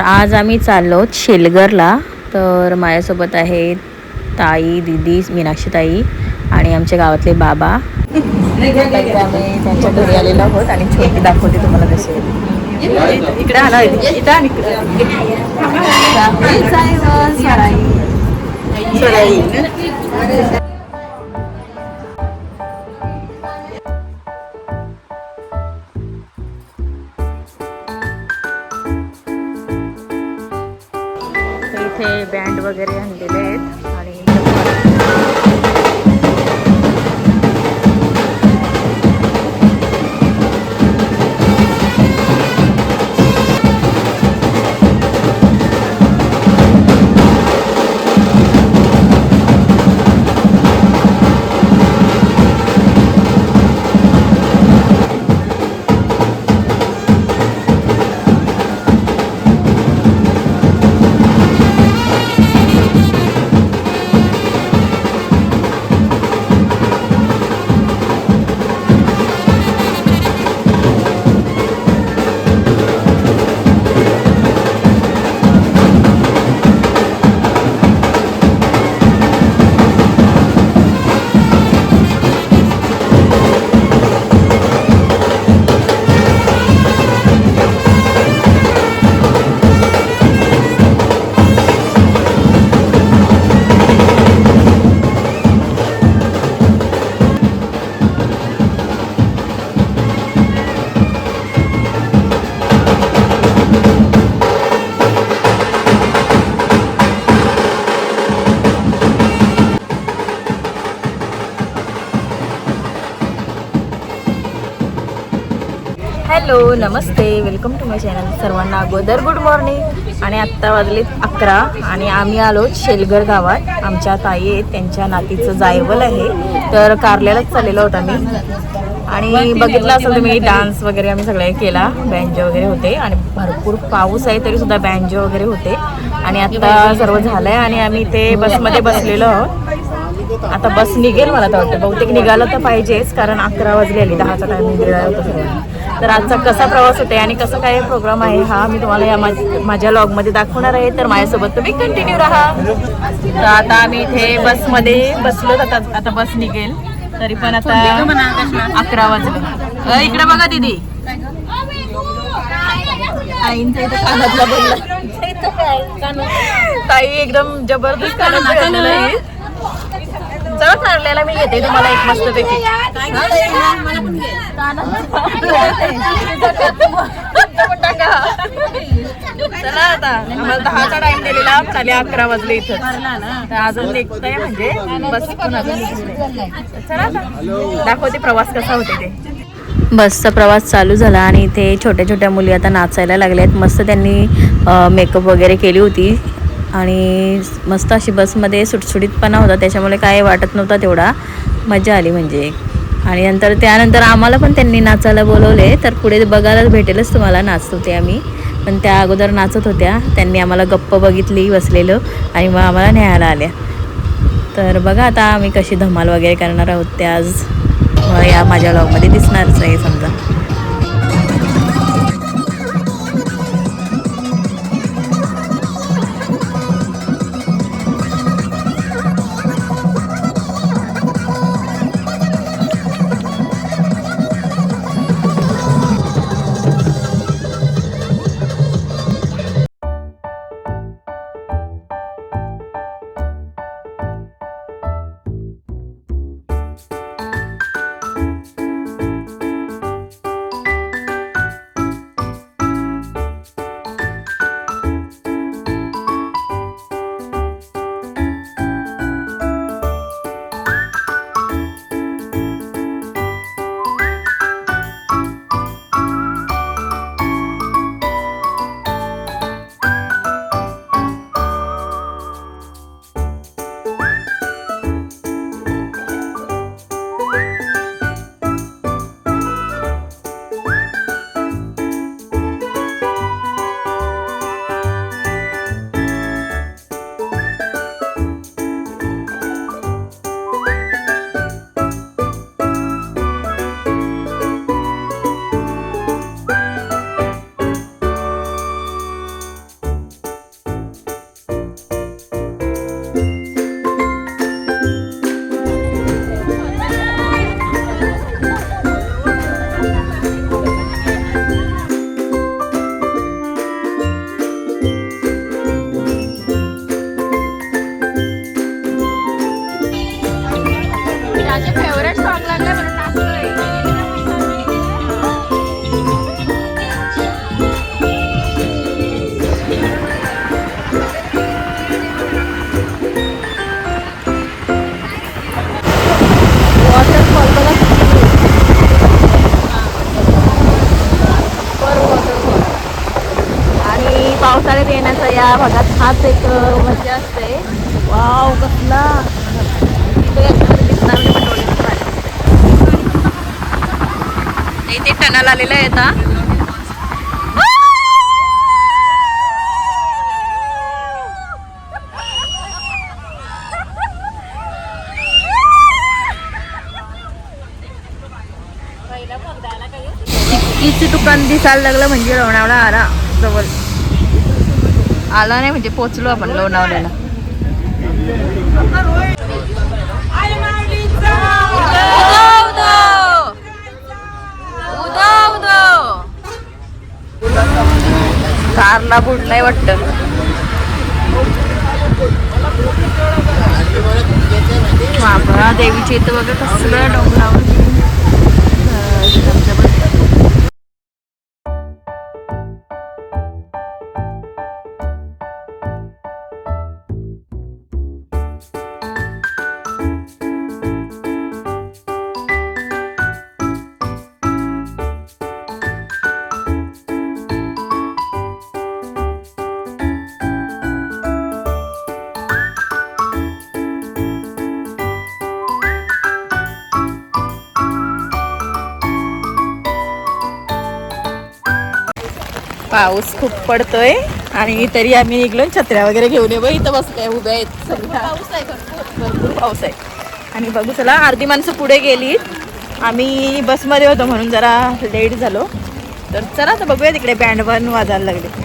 आज आम्ही चाललो शेलगरला. तर माझ्यासोबत आहेत ताई, दीदी, मीनाक्षी ताई आणि आमच्या गावातले बाबा. आम्ही त्यांच्या घरी आलेलो आहोत आणि छोटी दाखवते तुम्हाला कशी आहे. इकडे आला इथं इथे बँड वगैरे आणलेले आहेत आणि हॅलो नमस्ते, वेलकम टू माय चॅनल. सर्वांना अगोदर गुड मॉर्निंग. आणि आत्ता वाजले 11 आणि आम्ही आलो शेलगर गावात. आमच्या ताई आहेत, त्यांच्या नातीचं जायवल आहे. तर कारल्यालाच चाललेलो होता मी आणि बघितलं असेल तुम्ही डान्स वगैरे आम्ही सगळे केला. बँजो वगैरे होते आणि भरपूर पाऊस आहे तरी सुद्धा बँजो वगैरे होते. आणि आता सर्व झालंय आणि आम्ही ते बसमध्ये बसलेलो आहोत. आता बस निघेल मला तर वाटतं, बहुतेक निघालं तर पाहिजेच कारण 11 वाजलेली, 10चा टायमिंग दिलेला होता सर्वांना. तर आजचा कसा प्रवास होता आणि कसं काय प्रोग्राम आहे हा मी तुम्हाला या माझ्या व्लॉगमध्ये दाखवणार आहे. तर माझ्यासोबत तुम्ही कंटिन्यू राहा. तर आता आम्ही इथे बसमध्ये बसलो. आता बस निघेल तरी पण आता 11 वाजले. इकडे बघा दीदी, आईंचा इथं कानातला बोलला. ताई एकदम जबरदस्त कानात घाललेला आहे. चला ठरलेला मी घेते तुम्हाला एक मस्त पैकी. चला आता आम्हाला 10चा टाइम दिलेला, चाले 11 वाजले इथं. तर अजून निघतंय म्हणजे बस चला आता दाखवते प्रवास कसा होते ते. बसचा प्रवास चालू झाला आणि इथे छोट्या छोट्या मुली आता नाचायला लागल्यात. मस्त त्यांनी मेकअप वगैरे केली होती आणि मस्त अशी बसमध्ये सुटसुटीतपणा होता, त्याच्यामुळे काय वाटत नव्हता, तेवढा मजा आली म्हणजे. आणि त्यानंतर आम्हाला पण त्यांनी नाचायला बोलवले. तर पुढे बघायला भेटेलच तुम्हाला, नाचत होते आम्ही, पण त्या अगोदर नाचत होत्या. त्यांनी आम्हाला गप्प बघितली बसलेलं आणि मग आम्हाला न्यायला आल्या. तर बघा आता आम्ही कशी धमाल वगैरे करणार आहोत ते आज या माझ्या व्लॉगमध्ये दिसणारच आहे समजा. माझे फेवरेट सॉन्ग लागले म्हणून नाचतोय. वॉटरफॉल बघा आणि पावसाळ्यात येण्याचा या भागात हाच एक मजा असते. वाव कसला दिसणार इथे टनल आलेलं आहे आता. चिक्कीचं दुकान दिसायला लागलं म्हणजे लोणावळा आला जवळ. आला नाही म्हणजे पोचलो आपण लोणावळ्याला. कारला बुडलाय वाटतं. बाबा देवीच्या इथं बघा कसलं डोंगरावर पाऊस खूप पडतोय आणि तरी आम्ही निघलो छत्र्या वगैरे घेऊन ये. इथं बसलोय उभ्या आहेत सगळ्या. पाऊस आहे भरपूर पाऊस आहे. आणि बघू चला अर्धी माणसं पुढे गेली. आम्ही बसमध्ये होतो म्हणून जरा लेट झालो. तर चला तर बघूया तिकडे बँड पण वाजायला लागले.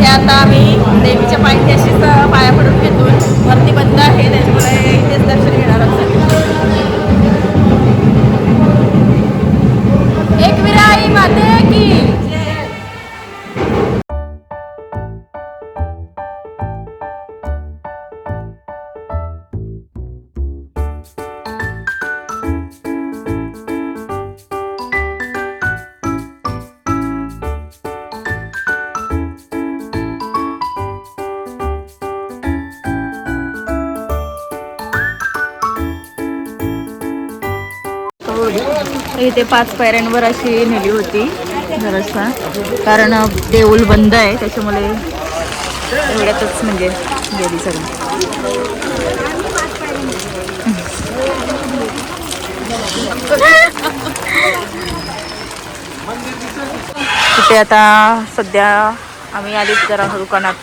आता आम्ही देवीच्या पायथ्याशीच पाया पडून घेतो. वरती बंद आहे त्याच्यामुळे इथेच दर्शन घेणार आहोत. एक विराई माते की इथे 5 पायऱ्यांवर अशी नेली होती जरासा, कारण देऊळ बंद आहे त्याच्यामुळे एवढ्यातच म्हणजे गेली सगळी. तिथे आता सध्या आम्ही आलीच जरा दुकानात.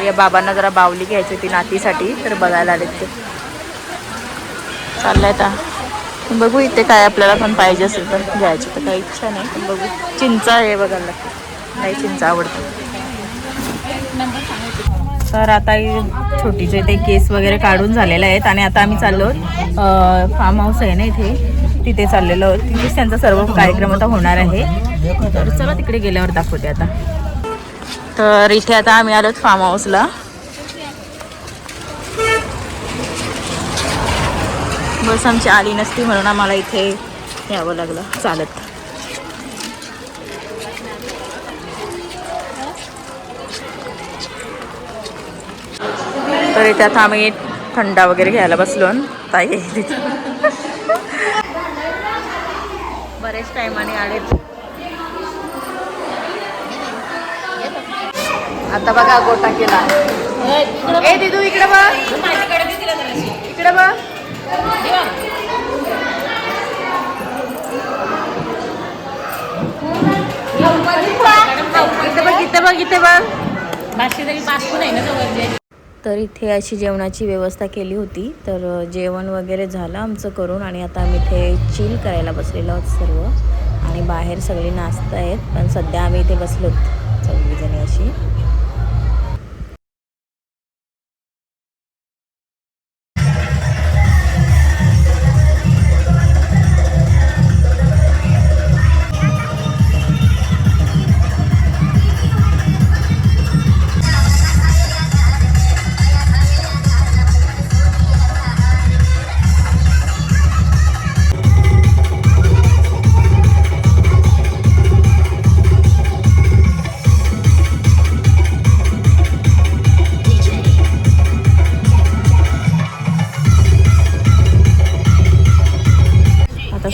या बाबांना जरा बावली घ्यायची होती नातीसाठी, तर बघायला आलेत ते. चाललंय आता बघू इथे काय आपल्याला पण पाहिजे असेल तर घ्यायची. तर काही इच्छा नाही पण बघू. चिंचा आहे बघायला लागते, नाही चिंचा आवडते. तर आता छोटीचे ते केस वगैरे काढून झालेले आहेत आणि आता आम्ही चाललो फार्म हाऊस आहे ना इथे, तिथे चाललेलो आहोत. तिथेच त्यांचा सर्व कार्यक्रम आता होणार आहे. तर चला तिकडे गेल्यावर दाखवते आता. तर इथे आता आम्ही आलोत फार्म हाऊसला. बस आमची आली नसती म्हणून आम्हाला इथे यावं लागलं चालत. तर इथे आता आम्ही थंडा वगैरे घ्यायला बसलो. ताई तिथे बरेच टायमाने आलेत. आता बघा गोटा केला. ए दिदू इकडे बघ, इकडे बघ. इथे बघ, इथे बघ. तर इथे अशी जेवणाची व्यवस्था केली होती. तर जेवण वगैरे झालं आमचं करून आणि आता आम्ही इथे चिल करायला बसलेलो आहोत सर्व. आणि बाहेर सगळी नाचत आहेत, पण सध्या आम्ही इथे बसलोत सगळीजणी अशी.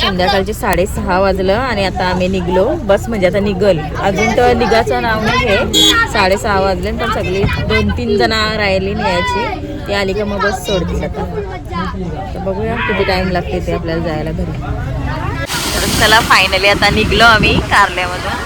संध्याकाळचे 6:30 वाजलं आणि आता आम्ही निघलो. बस म्हणजे आता निघल, अजून तर निघाचं नाव नाही आहे. 6:30 वाजले पण सगळी 2-3 जण राहिली न्यायची. ती आली का मग बस सोडतील आता. तर बघूया किती टाइम लागते ते आपल्याला जायला घरी. तर चला फायनली आता निघलो आम्ही कारल्यामधून.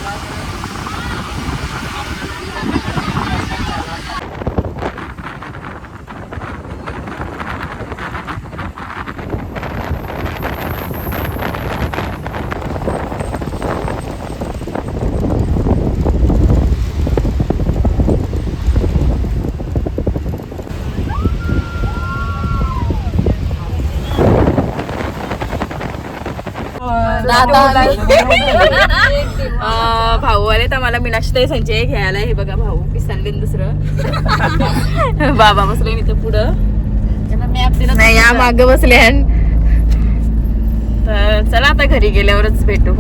भाऊ आले तर मला मीनाक्षी संचय घ्यायला. हे बघा भाऊ पिसाले दुसरं. बाबा बसले इथं पुढं, नाही या माग बसले. तर चला आता घरी गेल्यावरच भेटू.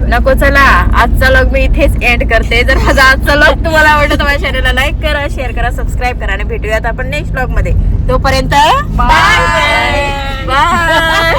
नको चला, आजचा व्लॉग मी इथेच एंड करते. जर माझा आजचा व्लॉग तुम्हाला आवडला तर माझ्या चॅनलला लाईक करा, शेअर करा, सबस्क्राईब करा आणि भेटूयात आपण नेक्स्ट व्लॉग मध्ये. तोपर्यंत बाय बाय.